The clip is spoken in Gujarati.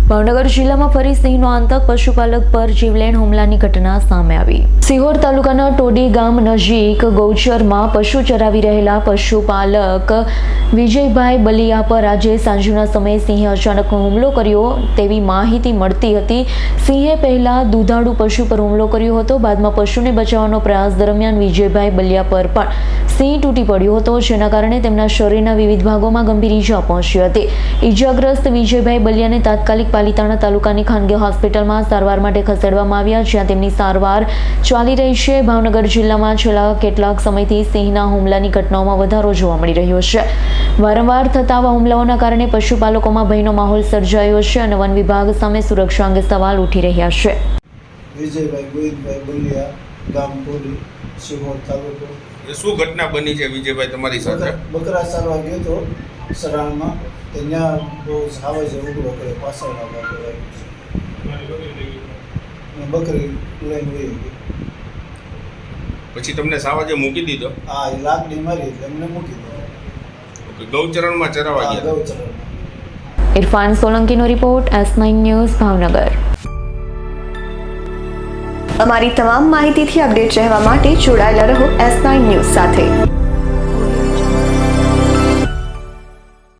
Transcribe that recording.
ભાવનગર જિલ્લામાં ફરી સિંહનો આતંક, પશુપાલક પર જીવલેણ હુમલાની ઘટના સામે આવી। સિહોર તાલુકાના ટોડી ગામ નજીક ગૌચરમાં પશુ ચરાવી રહેલા પશુપાલક વિજયભાઈ બલિયા પર આજે સાંજના સમયે સિંહે અચાનક હુમલો કર્યો તેવી માહિતી મળતી હતી। સિંહે પહેલા દુધાળુ પશુ પર હુમલો કર્યો હતો, બાદમાં પશુને બચાવવાનો પ્રયાસ દરમિયાન વિજયભાઈ બલિયા પર પણ સિંહ તૂટી પડ્યો હતો, જેના કારણે તેમના શરીરના વિવિધ ભાગોમાં ગંભીર ઈજા પહોંચી હતી। ઈજાગ્રસ્ત વિજયભાઈ બલિયાને તાત્કાલિક પાલિતાણા તાલુકાની ખાનગી હોસ્પિટલમાં સારવાર માટે ખસેડવામાં આવ્યા, જ્યાં તેમની સારવાર ચાલી રહી છે। ભાવનગર જિલ્લામાં છેલ્લા કેટલાક સમયથી સિંહના હુમલાની ઘટનાઓમાં વધારો જોવા મળી રહ્યો છે। વારંવાર થતા આવા હુમલાઓના કારણે પશુપાલકોમાં ભયનો માહોલ સર્જાયો છે અને વન વિભાગ સામે સુરક્ષા અંગે સવાલ ઉઠી રહ્યા છે। વિજયભાઈ ગોવિંદભાઈ બલિયા, ગામ ટોડી, સિહોર તાલુકો। શું ઘટના બની છે વિજયભાઈ તમારી સાથે? બકરા ચારવા ગયો હતો સરાણમાં, ત્યાં બહુ સાવે છે, ઉગડો કરે પાછળના ભાગે બકરી લઈને વહી ગઈ। પછી તમને સાવજે મૂકી દીધો? હા, એ લાકડી મારી એટલે અમને મૂકી દીધો। ગૌચરણમાં ચરાવવા ગયા? ગૌચરણમાં। ઇરફાન સોલંકીનો રિપોર્ટ, S9 ન્યૂઝ, ભાવનગર। અમારી તમામ માહિતીથી અપડેટ રહેવા માટે જોડાયેલા રહો S9 ન્યૂઝ સાથે।